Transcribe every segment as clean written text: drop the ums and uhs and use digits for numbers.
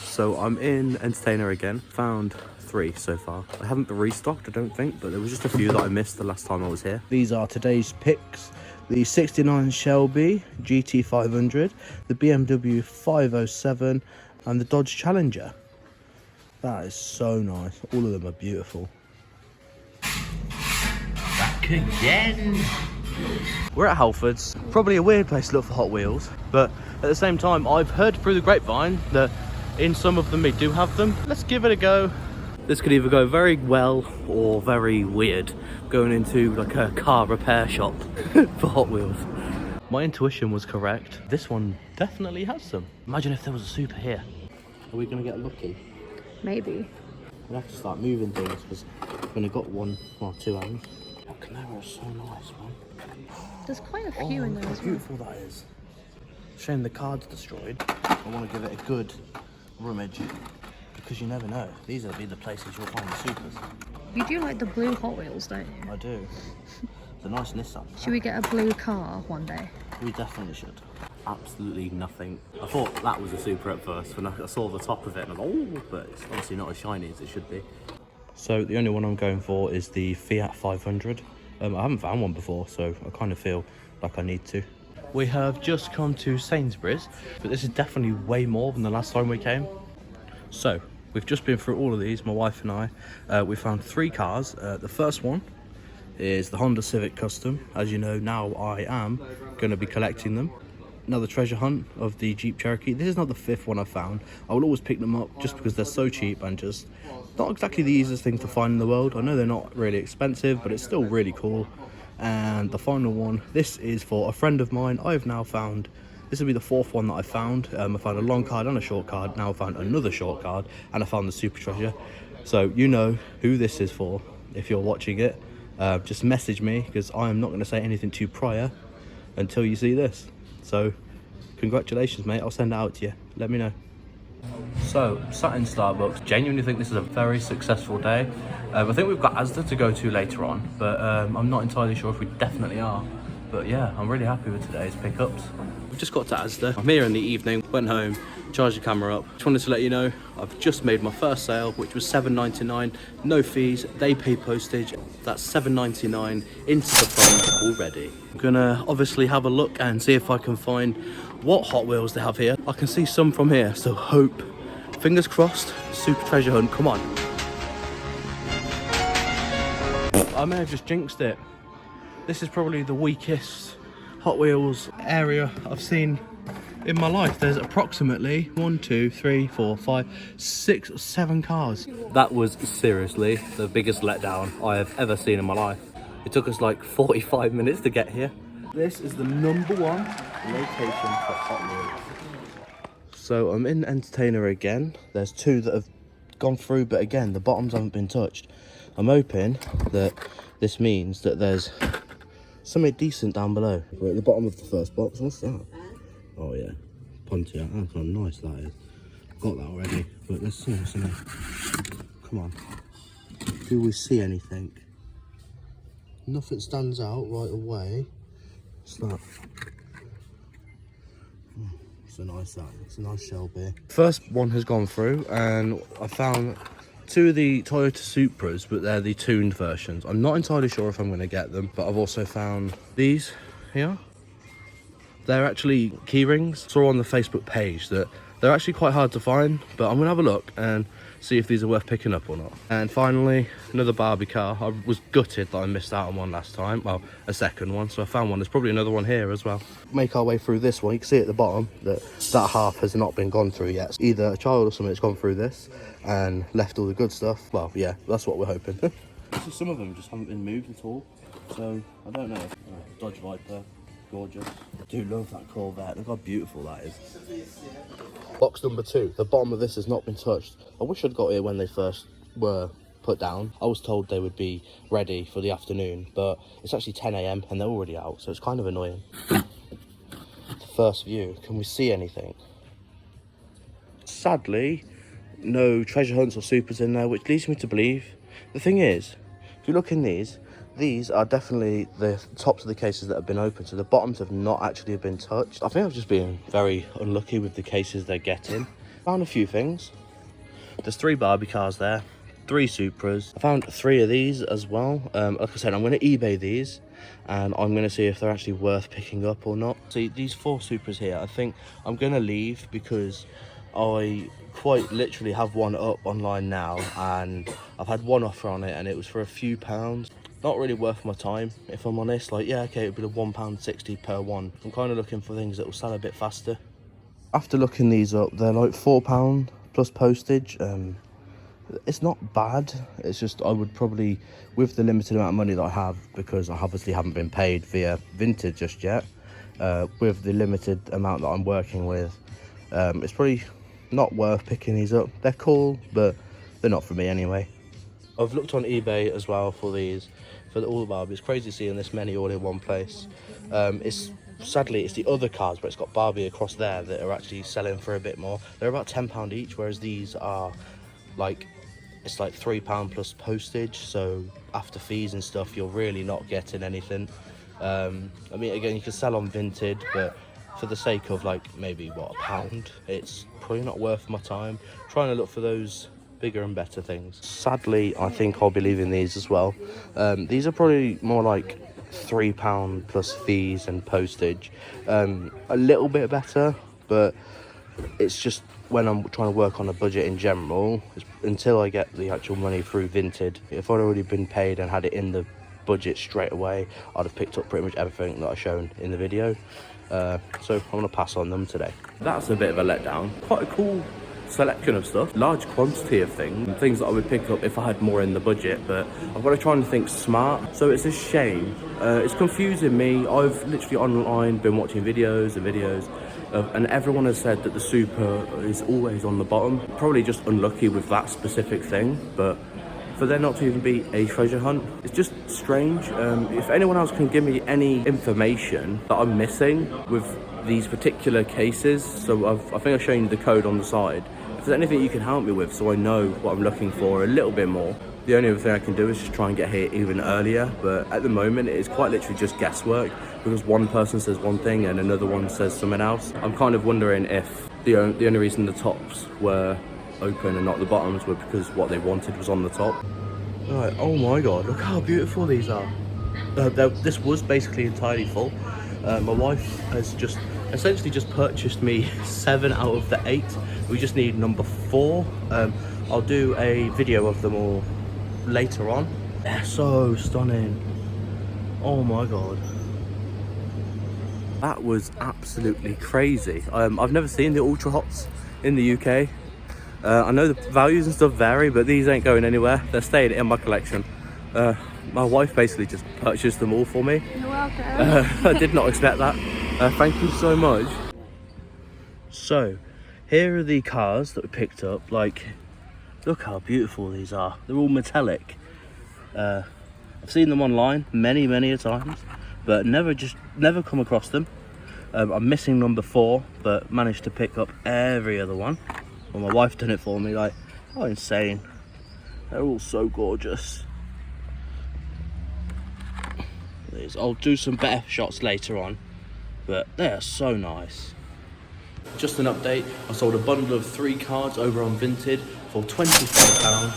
So I'm in Entertainer again. Found 3 so far. I haven't been restocked, I don't think, but there was just a few that I missed the last time I was here. These are today's picks. The 69 Shelby GT500, the BMW 507, and the Dodge Challenger. That is so nice. All of them are beautiful. Back again. We're at Halfords. Probably a weird place to look for Hot Wheels, but at the same time, I've heard through the grapevine that in some of them they do have them. Let's give it a go. This could either go very well or very weird, going into like a car repair shop for Hot Wheels. My intuition was correct. This one definitely has some. Imagine if there was a Super here. Are we gonna get lucky? Maybe. We'll have to start moving things because I've only got 1 or 2 hands. That Camaro is so nice, man. There's quite a few in there as well. Beautiful that is. Shame the card's destroyed. I want to give it a good rummage because you never know. These will be the places you'll find the supers. You do like the blue Hot Wheels, don't you? I do. It's a nice Nissan. Should we get a blue car one day? We definitely should. Absolutely nothing. I thought that was a Super at first when I saw the top of it and I was like, oh, but it's obviously not as shiny as it should be. So the only one I'm going for is the Fiat 500. I haven't found one before, so I kind of feel like I need to. We have just come to Sainsbury's, but this is definitely way more than the last time we came. So we've just been through all of these, my wife and I. We found 3 cars. The first one is the Honda Civic Custom. As you know, now I am going to be collecting them. Another treasure hunt of the Jeep Cherokee. This is not the 5th one I found. I will always pick them up just because they're so cheap and just not exactly the easiest thing to find in the world. I know they're not really expensive, but it's still really cool. And the final one, this is for a friend of mine. I've now found, this will be the 4th one that I found. I found a long card and a short card. Now I found another short card and I found the super treasure. So you know who this is for if you're watching it. Just message me because I am not going to say anything to you prior until you see this. So congratulations, mate. I'll send it out to you. Let me know. So, sat in Starbucks. Genuinely think this is a very successful day. I think we've got Asda to go to later on, but I'm not entirely sure if we definitely are. But yeah, I'm really happy with today's pickups. We've just got to Asda. I'm here in the evening, went home, charged the camera up. Just wanted to let you know, I've just made my first sale, which was $7.99, no fees, they pay postage. That's $7.99 into the fund already. I'm gonna obviously have a look and see if I can find what Hot Wheels they have here. I can see some from here, so hope, fingers crossed, super treasure hunt, come on. I may have just jinxed it. This is probably the weakest Hot Wheels area I've seen in my life. There's approximately 1, 2, 3, 4, 5, 6 or 7 cars. That was seriously the biggest letdown I have ever seen in my life. It took us like 45 minutes to get here. This is the #1 location for Hot Wheels. So I'm in Entertainer again. There's 2 that have gone through, but again, the bottoms haven't been touched. I'm hoping that this means that there's something decent down below. We're at the bottom of the first box. What's that? Oh yeah, Pontiac. That's how nice that is. Got that already, but let's see what's in there. Come on. Do we see anything? Nothing stands out right away. What's that? Oh, it's a nice that. It's a nice Shelby. First one has gone through, and I found 2 of the Toyota Supras, but they're the tuned versions. I'm not entirely sure if I'm going to get them, but I've also found these here. They're actually key rings. I saw on the Facebook page that they're actually quite hard to find, but I'm going to have a look and see if these are worth picking up or not. And finally, another Barbie car. I was gutted that I missed out on one last time. Well, a second one, so I found one. There's probably another one here as well. Make our way through this one. You can see at the bottom that that half has not been gone through yet. Either a child or something has gone through this and left all the good stuff. Well, yeah, that's what we're hoping. Some of them just haven't been moved at all, so I don't know. Dodge Viper, gorgeous. I do love that Corvette. Look how beautiful that is. Box number 2. The bottom of this has not been touched. I wish I'd got here when they first were put down. I was told they would be ready for the afternoon, but it's actually 10 AM and they're already out, so it's kind of annoying. First view, can we see anything? Sadly, no treasure hunts or supers in there, which leads me to believe. The thing is, if you look in these these are definitely the tops of the cases that have been opened, so the bottoms have not actually been touched. I think I've just been very unlucky with the cases they're getting. Found a few things. There's 3 Barbie cars there, 3 Supras. I found 3 of these as well. Like I said, I'm going to eBay these and I'm going to see if they're actually worth picking up or not. See, these 4 Supras here, I think I'm going to leave because I quite literally have one up online now and I've had one offer on it and it was for a few pounds. Not really worth my time, if I'm honest. Like, yeah, okay, it'd be £1.60 per one. I'm kind of looking for things that will sell a bit faster. After looking these up, they're like £4 plus postage. It's not bad. It's just I would probably, with the limited amount of money that I have, because I obviously haven't been paid via Vinted just yet, with the limited amount that I'm working with, it's probably not worth picking these up. They're cool, but they're not for me anyway. I've looked on eBay as well for these, for all the Barbie. It's crazy seeing this many all in one place. Sadly, it's the other cars, but it's got Barbie across there that are actually selling for a bit more. They're about £10 each, whereas these are like, it's like £3 plus postage. So after fees and stuff, you're really not getting anything. I mean, again, you can sell on Vinted, but for the sake of like maybe what, £1, it's probably not worth my time trying to look for those bigger and better things. Sadly, I think I'll be leaving these as well. These are probably more like £3 plus fees and postage. A little bit better, but it's just when I'm trying to work on a budget in general, until I get the actual money through Vinted. If I'd already been paid and had it in the budget straight away, I'd have picked up pretty much everything that I've shown in the video. So I'm going to pass on them today. That's a bit of a letdown. Quite a cool selection of stuff, large quantity of things that I would pick up if I had more in the budget, but I've got to try and think smart. So it's a shame. It's confusing me. I've literally online been watching videos and everyone has said that the Super is always on the bottom. Probably just unlucky with that specific thing, but for there not to even be a treasure hunt, it's just strange. If anyone else can give me any information that I'm missing with these particular cases, so I think I've shown you the code on the side. If there's anything you can help me with so I know what I'm looking for a little bit more. The only other thing I can do is just try and get here even earlier, but at the moment it is quite literally just guesswork because one person says one thing and another one says something else. I'm kind of wondering if the only reason the tops were open and not the bottoms were because what they wanted was on the top. Right, oh my god, look how beautiful these are. This was basically entirely full. My wife has just essentially just purchased me 7 out of the 8. We just need number 4. I'll do a video of them all later on. They're so stunning. Oh my god. That was absolutely crazy. I've never seen the Ultra Hots in the UK. I know the values and stuff vary, but these ain't going anywhere. They're staying in my collection. My wife basically just purchased them all for me. You're welcome. I did not expect that. Thank you so much. So, here are the cars that we picked up. Like, look how beautiful these are. They're all metallic. I've seen them online many a times, but never come across them. I'm missing number 4, but managed to pick up every other one. Well, my wife done it for me. Like, oh, insane. They're all so gorgeous. I'll do some better shots later on, but they are so nice. Just an update, I sold a bundle of 3 cards over on Vinted for £25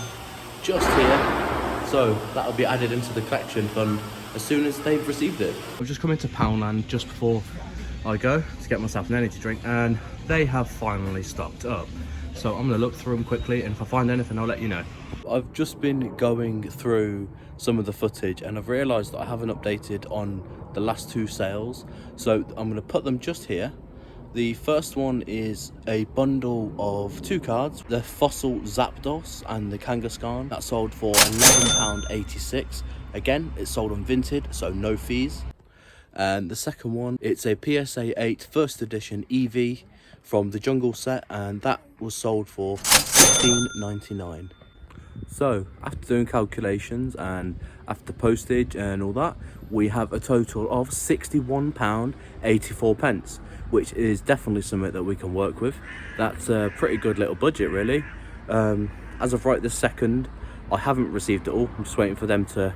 just here, so that'll be added into the collection fund as soon as they've received it. I've just come into Poundland just before I go to get myself an energy drink, and they have finally stocked up. So I'm going to look through them quickly, and if I find anything, I'll let you know. I've just been going through some of the footage, and I've realised that I haven't updated on the last 2 sales. So I'm going to put them just here. The first one is a bundle of 2 cards, the Fossil Zapdos and the Kangaskhan. That sold for £11.86. Again, it's sold on Vinted, so no fees. And the second one, it's a PSA 8 first edition EV from the Jungle set, and that was sold for £16.99. So after doing calculations and after postage and all that, we have a total of £61.84, which is definitely something that we can work with. That's a pretty good little budget, really. As of right this second, I haven't received it all. I'm just waiting for them to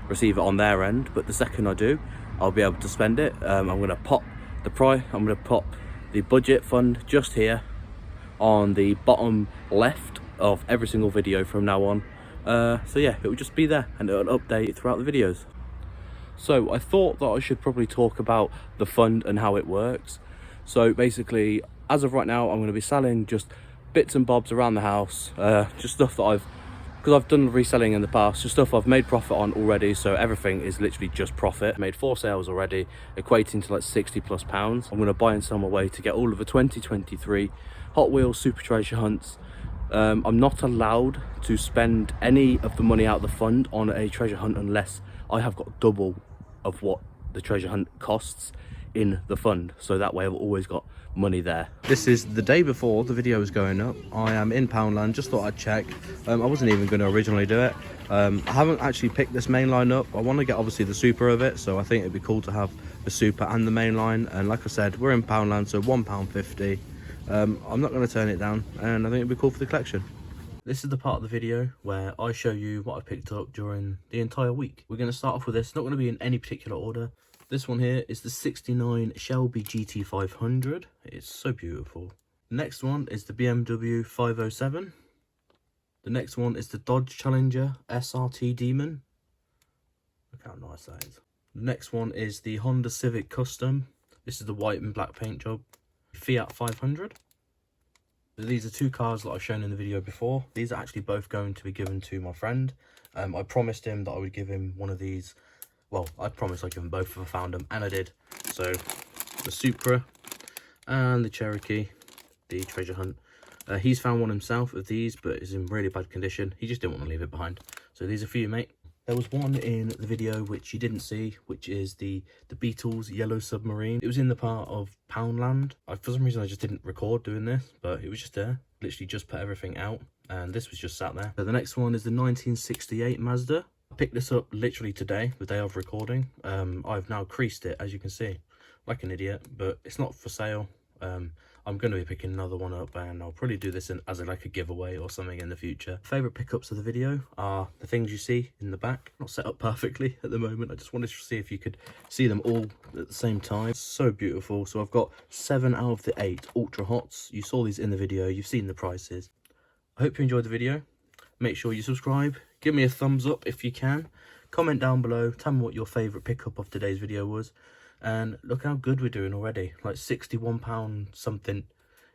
receive it on their end, but the second I do, I'll be able to spend it. I'm going to pop the price, I'm going to pop the budget fund just here on the bottom left of every single video from now on. So yeah, it will just be there and it'll update throughout the videos. So I thought that I should probably talk about the fund and how it works. So basically, as of right now, I'm going to be selling just bits and bobs around the house, just stuff that because I've done reselling in the past, just stuff I've made profit on already, so everything is literally just profit. I made 4 sales already, equating to like £60+ pounds. I'm going to buy and sell my way to get all of the 2023 Hot Wheels Super Treasure Hunts. I'm not allowed to spend any of the money out of the fund on a treasure hunt unless I have got double of what the treasure hunt costs in the fund, so that way I've always got money there. This is the day before the video is going up. I am in Poundland, just thought I'd check. I wasn't even going to originally do it. I haven't actually picked this main line up. I want to get obviously the super of it, so I think it'd be cool to have the super and the main line. And like I said, we're in Poundland, so £1.50. I'm not going to turn it down, and I think it'd be cool for the collection. This is the part of the video where I show you what I picked up during the entire week. We're going to start off with this. It's not going to be in any particular order. This one here is the 69 Shelby GT500. It's so beautiful. The next one is the BMW 507. The next one is the Dodge Challenger SRT Demon. Look how nice that is. The next one is the Honda Civic Custom. This is the white and black paint job. Fiat 500. These are 2 cars that I've shown in the video before. These are actually both going to be given to my friend. I promised him that I would give him one of these. Well, I promised I'd give them both if I found them, and I did. So, the Supra and the Cherokee, the treasure hunt. He's found one himself of these, but it's in really bad condition. He just didn't want to leave it behind. So these are for you, mate. There was one in the video which you didn't see, which is the Beatles Yellow Submarine. It was in the part of Poundland. For some reason I just didn't record doing this, but it was just there. Literally just put everything out, and this was just sat there. So the next one is the 1968 Mazda. I picked this up literally today, the day of recording. I've now creased it, as you can see, like an idiot, but it's not for sale. I'm going to be picking another one up, and I'll probably do this as like a giveaway or something in the future. Favourite pickups of the video are the things you see in the back. Not set up perfectly at the moment. I just wanted to see if you could see them all at the same time. It's so beautiful. So I've got 7 out of the 8 Ultra Hots. You saw these in the video. You've seen the prices. I hope you enjoyed the video. Make sure you subscribe. Give me a thumbs up if you can. Comment down below. Tell me what your favourite pickup of today's video was. And look how good we're doing already. Like £61 something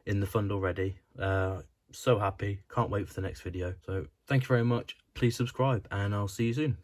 in the fund already. So happy. Can't wait for the next video. So thank you very much. Please subscribe, and I'll see you soon.